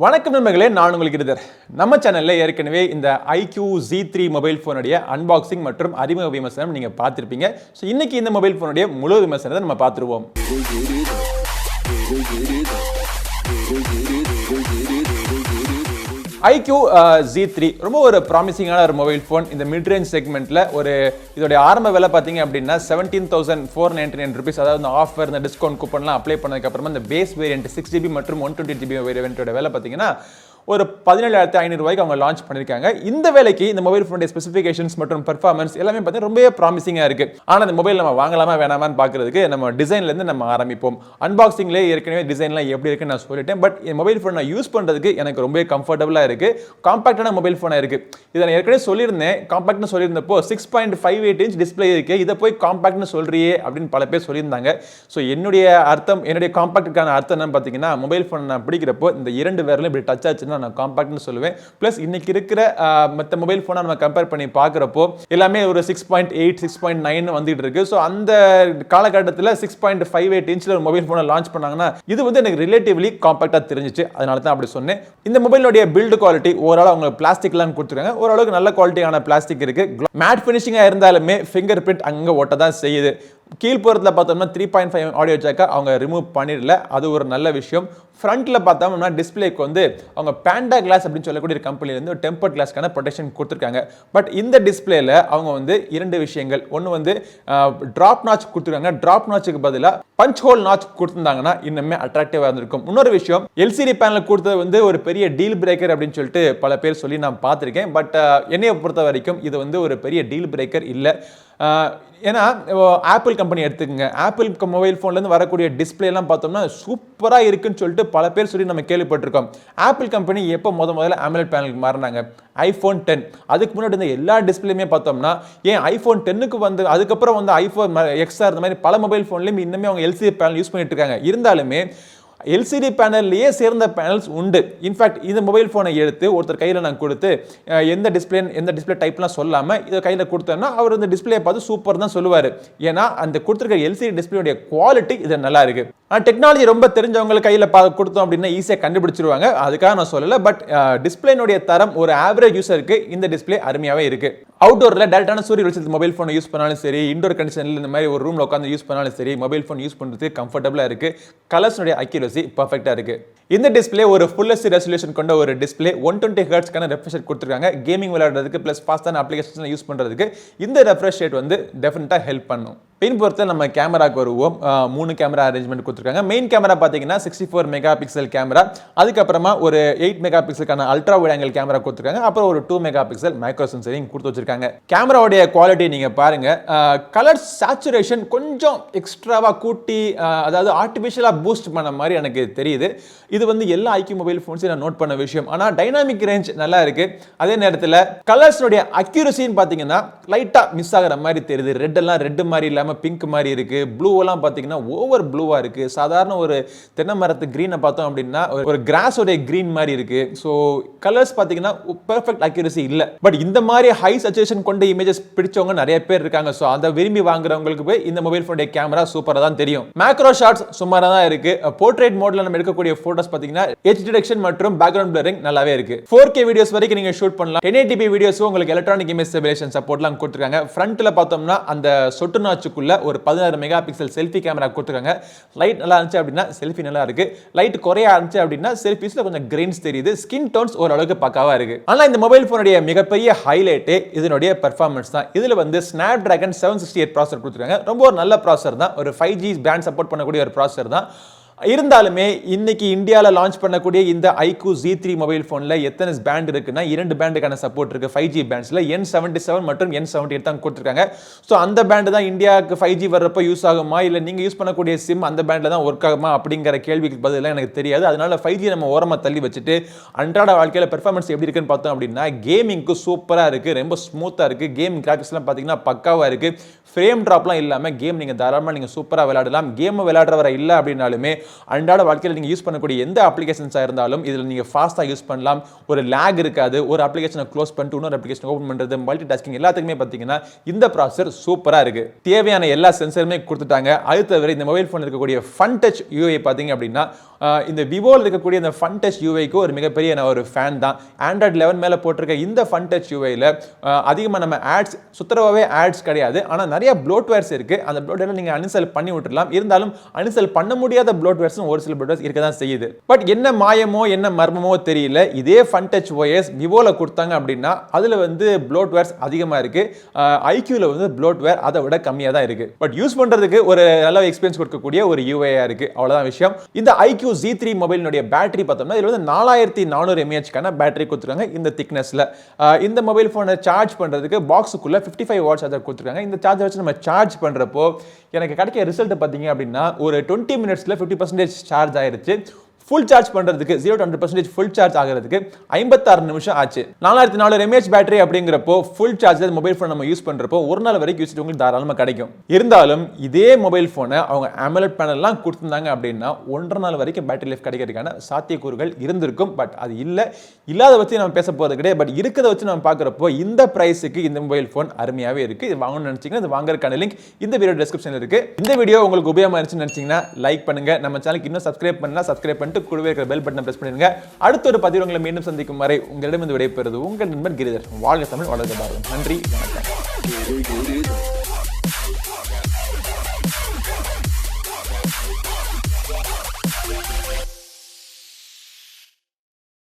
வணக்கம் நண்பர்களே, நான் உங்களுக்கு இருதர். நம்ம சேனல்ல ஏற்கனவே இந்த iQOO Z3 மொபைல் போனுடைய அன்பாக்சிங் மற்றும் அறிமுக விமர்சனம் நீங்க பார்த்திருப்பீங்க. ஸோ இன்னைக்கு இந்த மொபைல் போனுடைய முழு விமர்சனத்தை நம்ம பார்த்துருவோம். iQOO Z3 ரொம்ப ஒரு ப்ராமிசிங்கான ஒரு மொபைல் ஃபோன். இந்த மிட் ரேஞ்ச் செக்மெண்ட்ல இதோட ஆரம்ப விலை பார்த்தீங்க அப்படின்னா 17,499 rupees. அதாவது இந்த ஆஃபர், இந்த டிஸ்கவுண்ட் கூப்பன்லாம் அப்ளை பண்ணதுக்கு அப்புறமா இந்த பேஸ் வேரியன்ட் 6GB மற்றும் 128GB வேரியன்ட்டோட விலை பார்த்தீங்கன்னா ஒரு 17,500 ரூபாய்க்கு அவங்க லான்ச் பண்ணிருக்காங்க. இந்த வேலைக்கு இந்த மொபைல் ஃபோனுடைய ஸ்பெசிஃபிகேஷன்ஸ் மற்றும் பெர்ஃபார்மன்ஸ் எல்லாமே பார்த்தீங்கன்னா ரொம்பவே ப்ராமிசிங்காக இருக்கு. ஆனால் இந்த மொபைல் நம்ம வாங்கலாமா வேணாமான்னு பார்க்கறதுக்கு நம்ம டிசைன்லேருந்து நம்ம ஆரம்பிப்போம். அன்பாக்சிங்லேயே ஏற்கனவே டிசைன்லாம் எப்படி இருக்குன்னு நான் சொல்லிட்டேன். பட் இந்த மொபைல் ஃபோன் நான் யூஸ் பண்ணுறதுக்கு எனக்கு ரொம்பவே கம்ஃபர்டபுளாக இருக்கு. காம்பாக்டான மொபைல் ஃபோனாக இருக்கு. இதை நான் ஏற்கனவே சொல்லியிருந்தேன். காம்பாக்ட்னு சொல்லியிருந்தப்போ 6.58 inch டிஸ்பிளே இருக்கு, இதை போய் காம்பாக்ட்னு சொல்றியே அப்படின்னு பல பேர் சொல்லியிருந்தாங்க. ஸோ என்னுடைய காம்பாக்டுக்கான அர்த்தம் என்னன்னு பார்த்தீங்கன்னா, மொபைல் ஃபோன் நான் பிடிக்கிறப்போ இந்த இரண்டு வேர்லையும் இப்படி டச் ஆச்சுன்னா நான் காம்பாக்ட்னு சொல்லுவேன். பிளஸ் இன்னைக்கு இருக்கிற மற்ற மொபைல் ஃபோனை நம்ம கம்பேர் பண்ணி பார்க்குறப்போ எல்லாமே ஒரு 6.8 6.9 வந்துட்டு இருக்கு. ஸோ அந்த காலகட்டத்தில் 6.58 inchல ஒரு மொபைல் ஃபோனை லான்ச் பண்ணாங்கன்னா இது எனக்கு ரிலேட்டிவ்லி காம்பாக்டாக தெரிஞ்சிச்சு. அதனால தான் அப்படி சொன்னேன். இந்த மொபைலோடைய பில்டு குவாலிட்டி ஓவரால் அவங்க பிளாஸ்டிக்லாம் கொடுத்துருக்காங்க. ஓரளவுக்கு நல்ல குவாலிட்டியான பிளாஸ்டிக் இருக்கு. மேட் ஃபினிஷிங்காக இருந்தாலுமே ஃபிங்கர் பிரிண்ட் அங்கே ஒட்ட தான் செய்யுது. கீழ்ப்புறத்தில் பார்த்தோம்னா 3.5 ஆடியோ ஜாக்கை அவங்க ரிமூவ் பண்ணிடல, அது ஒரு நல்ல விஷயம். ஃப்ரண்ட்ல பார்த்தோம்னா டிஸ்பிளேக்கு அவங்க பேண்டா கிளாஸ் அப்படின்னு சொல்லக்கூடிய ஒரு கம்பெனிலேருந்து ஒரு டெம்பர்ட் கிளாஸ்க்கான ப்ரொடெக்ஷன் கொடுத்துருக்காங்க. பட் இந்த டிஸ்பிளேல அவங்க இரண்டு விஷயங்கள், ஒன்று டிராப் நாச் கொடுத்துருக்காங்க. டிராப் நாச்சுக்கு பதிலாக பஞ்ச் ஹோல் நாச் கொடுத்துருந்தாங்கன்னா இன்னுமே அட்ராக்டிவாக இருந்திருக்கும். இன்னொரு விஷயம், எல்சிடி பேனல் கொடுத்தது ஒரு பெரிய டீல் பிரேக்கர் அப்படின்னு சொல்லிட்டு பல பேர் சொல்லி நான் பார்த்துருக்கேன். பட் என்னையை பொறுத்த வரைக்கும் இது ஒரு பெரிய டீல் பிரேக்கர் இல்லை. ஏன்னா ஆப்பிள் கம்பெனி எடுத்துக்கங்க. ஆப்பிள் மொபைல் ஃபோன்லேருந்து வரக்கூடிய டிஸ்பிளேலாம் பார்த்தோம்னா சூப்பராக இருக்குன்னு சொல்லிட்டு பல பேர் சொல்லி நம்ம கேள்விப்பட்டிருக்கோம். ஆப்பிள் கம்பெனி எப்போ முதல்ல AMOLED பேனலுக்கு மாறினாங்க? iPhone 10. அதுக்கு முன்னாடி இந்த எல்லா டிஸ்பிளேயுமே பார்த்தோம்னா ஏன் iPhone 10க்கு அதுக்கப்புறம் iPhone XR இந்த மாதிரி பல மொபைல் ஃபோன்லேயும் இன்னுமே அவங்க எல்சிடி பேனல் யூஸ் பண்ணிட்டு இருக்காங்க. இருந்தாலுமே எல்சிடி பேனல்லையே சேர்ந்த பேனல்ஸ் உண்டு. இன்ஃபேக்ட் இந்த மொபைல் ஃபோனை எடுத்து ஒருத்தர் கையில் நான் கொடுத்து எந்த டிஸ்பிளே டைப்லாம் சொல்லாமல் இதை கையில் கொடுத்தோம்னா அவர் இந்த டிஸ்பிளே பார்த்து சூப்பர் தான் சொல்லுவார். ஏன்னா அந்த கொடுத்துருக்க எல்சிடி டிஸ்பிளேடைய குவாலிட்டி இது நல்லா இருக்கு. டெக்னாலஜி ரொம்ப தெரிஞ்சவங்க கையில் கொடுத்தோம் அப்படின்னா ஈஸியாக கண்டுபிடிச்சிருவாங்க. அதுக்காக நான் சொல்லலை. பட் டிஸ்பிளேனுடைய தரம் ஒரு ஆவரேஜ் யூஸருக்கு இந்த டிஸ்பிளே அருமையாகவே இருக்கு. அவுட்டோரில் டேரக்டான சூரிய வெளிச்சத்தில் மொபைல் ஃபோனை யூஸ் பண்ணாலும் சரி, இண்டோர் கண்டிஷனில் இந்த மாதிரி ஒரு ரூமில் உட்காந்து யூஸ் பண்ணாலும் சரி, மொபைல் ஃபோன் யூஸ் பண்ணுறது கம்ஃபர்டபுளாக இருக்கு. கலர்ஸ்னுடைய அக்யூரசி பர்ஃபெக்டாக இருக்கு. இந்த டிஸ்பிளே ஒரு ஃபுல் HD ரெசல்யூஷன் கொண்ட ஒரு டிஸ்பிளே. 120 ஹெர்ட்ஸ்க்கான ரெஃப்ரெஷ் ரேட் கொடுத்துருக்காங்க. கேமிங் விளையாடுறதுக்கு ப்ளஸ் ஃபாஸ்டான அப்ளிகேஷன்ஸ் யூஸ் பண்ணுறதுக்கு இந்த ரெஃப்ரெஷ் ரேட் டெஃபினட்டாக ஹெல்ப் பண்ணும். பின்புறத்தில் நம்ம கேமராக்கு வருவோம். 3 கேமரா அரேஞ்ச்மெண்ட் கொடுத்துருக்காங்க. மெயின் கேமரா பார்த்தீங்கன்னா 64 மெகா பிக்சல் கேமரா, அதுக்கப்புறமா ஒரு 8 மெகா பிக்சலுக்கான அல்ட்ரா வைட் ஆங்கிள் கேமரா கொடுத்துருக்காங்க. அப்புறம் ஒரு 2 மெகா பிக்சல் மைக்ரோ சென்சரிங் கொடுத்து வச்சிருக்காங்க. கேமராவுடைய குவாலிட்டி நீங்க பாருங்க. கலர் சேச்சுரேஷன் கொஞ்சம் எக்ஸ்ட்ராவா கூட்டி, அதாவது ஆர்டிஃபிஷியலா பூஸ்ட் பண்ண மாதிரி எனக்கு தெரியுது. இது எல்லா iQOO மொபைல் ஃபோன்ஸையும் நான் நோட் பண்ண விஷயம். ஆனால் டைனாமிக் ரேஞ்ச் நல்லா இருக்கு. அதே நேரத்தில் கலர்ஸ்னுடைய அக்யூரசின்னு பார்த்தீங்கன்னா லைட்டா மிஸ் ஆகிற மாதிரி தெரியுது. ரெட் எல்லாம் ரெட் மாதிரி இல்லாமல் பிங்க் மாதிரி இருக்கு. ப்ளூ எல்லாம் பார்த்தீங்கன்னா ஓவர் ப்ளூவா இருக்கு. சாதாரண ஒரு தென்னை மரத்து கிரீனை பார்த்தோம் அப்படின்னா ஒரு கிராஸோடைய கிரீன் மாதிரி இருக்கு. ஸோ கலர்ஸ் பார்த்தீங்கன்னா பெர்ஃபெக்ட் அக்யூரசி இல்லை. பட் இந்த மாதிரி ஹை சேச்சுரேஷன் கொண்ட இமேஜஸ் பிடிச்சவங்க நிறைய பேர் இருக்காங்க. ஸோ அதை விரும்பி வாங்குறவங்களுக்கு போய் இந்த மொபைல் ஃபோனுடைய கேமரா சூப்பராக தான் தெரியும். மேக்ரோ ஷாட்ஸ் சுமாராக தான் இருக்கு. போர்ட்ரேட் மோட்ல நம்ம எடுக்கக்கூடிய போட்டோஸ் பார்த்தீங்கன்னா எட்ஜ் டிடெக்ஷன் மற்றும் பேக்ரவுண்ட் பிளரிங் நல்லாவே இருக்கு. 4K வீடியோஸ் வரைக்கும் நீங்க ஷூட் பண்ணலாம். 1080p வீடியோஸ் உங்களுக்கு எலக்ட்ரானிக் இமேஜ் ஸ்டெபிலைசேஷன் சப்போர்ட்லாம் கொடுத்துருக்காங்க. ஃப்ரண்ட்ல பார்த்தோம்னா அந்த சொட்டு நாச்சுக்குள்ள ஒரு 16 மெகா பிக்சல் செல்ஃபி கேமரா கொடுத்துருக்காங்க. லைட் நல்லா இருந்துச்சு அப்படின்னா செல்ஃபி நல்லா இருக்கு. லைட் குறையா இருந்துச்சு அப்படின்னா செல்ஃபிஸ்ல கொஞ்சம் கிரெயின்ஸ் தெரியுது. ஸ்கின் டோன்ஸ் ஓரளவுக்கு பக்காவா இருக்கு. ஆனா இந்த மொபைல் போனுடைய மிகப்பெரிய ஹைலைட்டே இதனுடைய பெர்ஃபார்மன்ஸ் தான். இதுல Snapdragon 768 ப்ராசஸர் கொடுத்துருக்காங்க. ரொம்ப ஒரு நல்ல ப்ராசஸர் தான். ஒரு 5G பேண்ட் சப்போர்ட் பண்ணக்கூடிய ஒரு ப்ராசஸர் தான். இருந்தாலுமே இன்னைக்கு இந்தியாவில் லான்ச் பண்ணக்கூடிய இந்த iQOO Z3 மொபைல் ஃபோனில் எத்தனை பேண்ட் இருக்குன்னா 2 பேண்டுக்கான சப்போர்ட் இருக்கு. 5G பேண்ட்ஸில் N77 மற்றும் N78 தான் கொடுத்துருக்காங்க. ஸோ அந்த பேண்டு தான் இந்தியாவுக்கு 5G வர்றப்போ யூஸ் ஆகுமா, இல்லை நீங்கள் யூஸ் பண்ணக்கூடிய சிம் அந்த பேண்டில் தான் ஒர்க் ஆகுமா அப்படிங்கிற கேள்விக்கு பதிலாக எனக்கு தெரியாது. அதனால 5G நம்ம ஓரமாக தள்ளி வச்சுட்டு அன்றாட வாழ்க்கையில் பெர்ஃபார்மன்ஸ் எப்படி இருக்குன்னு பார்த்தோம் அப்படின்னா கேமிங்க்கு சூப்பராக இருக்குது, ரொம்ப ஸ்மூத்தாக இருக்குது. கேம் கிராஃபிக்ஸ்லாம் பார்த்தீங்கன்னா பக்காவாக இருக்குது. ஃப்ரேம் ட்ராப்லாம் இல்லாமல் கேம் நீங்கள் தாராளமாக நீங்கள் சூப்பராக விளையாடலாம். கேம் விளையாடுறவரை இல்லை அப்படின்னாலுமே அன்றாட வாழ்க்கையில் நீங்கள் யூஸ் பண்ணக்கூடிய எந்த அப்ளிகேஷன்ஸாக இருந்தாலும் இதில் நீங்கள் ஃபாஸ்ட்டாக யூஸ் பண்ணலாம். ஒரு லேக் இருக்காது. ஒரு அப்ளிகேஷனை க்ளோஸ் பண்ணிட்டு இன்னொரு அப்ளிகேஷன் ஓப்பன் பண்ணுறது, மல்டி டாஸ்கிங் எல்லாத்துக்குமே பார்த்தீங்கன்னா இந்த ப்ராசஸர் சூப்பராக இருக்குது. தேவையான எல்லா சென்சருமே கொடுத்துட்டாங்க. அது தவிர இந்த மொபைல் ஃபோன் இருக்கக்கூடிய ஃபன் டச் யூஐ பார்த்தீங்க அப்படின்னா இந்த விவோவில் இருக்கக்கூடிய இந்த ஃபன் டச் யூஐக்கு ஒரு மிகப்பெரிய ஒரு ஃபேன் தான். ஆண்ட்ராய்ட் 11 மேலே போட்டிருக்க இந்த ஃபன் டச் யூஐயில் அதிகமாக நம்ம ஆட்ஸ் சுத்தரவாகவே ஆட்ஸ் கிடையாது. ஆனால் நிறைய ப்ளோட்வேர்ஸ் இருக்குது. அந்த ப்ளோட்வேர் நீங்கள் அன்இன்ஸ்டால் பண்ணி விட்டுடலாம். இருந்தாலும் அன்இன்ஸ்டால் பண்ண முடியாத ப்ளோட்வேர்ஸும் ஒரு சில ப்ளோட்வேர்ஸ் இருக்க தான் செய்யுது. பட் என்ன மாயமோ என்ன மர்மமோ தெரியல, இதே ஃபன் டச் ஓஎஸ் விவோவில் கொடுத்தாங்க அப்படின்னா அதில் வந்து ப்ளோட்வேர்ஸ் அதிகமாக இருக்குது. iQOOவில் வந்து ப்ளோட்வேர் அதை விட கம்மியாக தான் இருக்குது. பட் யூஸ் பண்ணுறதுக்கு ஒரு நல்ல எக்ஸ்பீரியன்ஸ் கொடுக்கக்கூடிய ஒரு யூஐயாக இருக்குது. அவ்வளோதான் விஷயம். இந்த iQOO Z3 மொபைலினுடைய பேட்டரி பார்த்தோம்னா இதுல வந்து 4400 mAh பேட்டரி கொடுத்துருக்காங்க இந்த திக்னஸ்ல. இந்த மொபைல் போனை சார்ஜ் பண்றதுக்கு பாக்ஸுக்குள்ள 55 வாட் சார்ஜர் கொடுத்துருக்காங்க. இந்த சார்ஜர் வச்சு நம்ம சார்ஜ் பண்றப்போ எனக்கு கிடைக்க ரிசல்ட் பார்த்தீங்க அப்படின்னா ஒரு 20 மினிட்ஸ்ல 50% சார்ஜ் ஆயிருச்சு. ஃபுல் சார்ஜ் பண்ணுறதுக்கு 0 to 100% ஃபுல் சார்ஜ் ஆகிறதுக்கு 56 நிமிஷம் ஆச்சு. 4400 mAh பேட்டரி அப்படிங்கிறப்போ ஃபுல் சார்ஜ் மொபைல் ஃபோன் நம்ம யூஸ் பண்ணுறப்போ ஒரு நாள் வரைக்கும் யூஸ் உங்களுக்கு தாராளமாக கிடைக்கும். இருந்தாலும் இதே மொபைல் ஃபோனை அவங்க AMOLED பேனல்லாம் கொடுத்துருந்தாங்க அப்படின்னா 1.5 நாள் வரைக்கும் பேட்டரி லைஃப் கிடைக்கிறதுக்கான சாத்தியக்கூறுகள் இருந்திருக்கும். பட் அது இல்லாத வச்சு நம்ம பேச போகிறது கிடையாது. பட் இருக்கிறத வச்சு நம்ம பார்க்குறப்போ இந்த ப்ரைஸுக்கு இந்த மொபைல் ஃபோன் அருமையாகவே இருக்குது. இது வாங்கணும்னு நினச்சிங்கன்னா இது வாங்குறதுக்கான லிங்க் இந்த வீடியோ டிஸ்கிரிப்ஷனில் இருக்குது. இந்த வீடியோ உங்களுக்கு உபயோகமாக இருந்துச்சுன்னு நினச்சிங்கன்னா லைக் பண்ணுங்கள். நம்ம சேனலுக்கு இன்னும் சப்ஸ்கிரைப் பண்ணிட்டு கூடவே இருக்கிற பெல் பட்டனை பிரஸ் பண்ணிடுங்க. அடுத்த ஒரு பதிவு உங்களை மீண்டும் சந்திக்கும் வரை உங்களிடம் விடைபெறுவது உங்கள் நண்பன் கிரிதர். வாழ்க தமிழ், வளர்க பாரதம். நன்றி, வணக்கம்.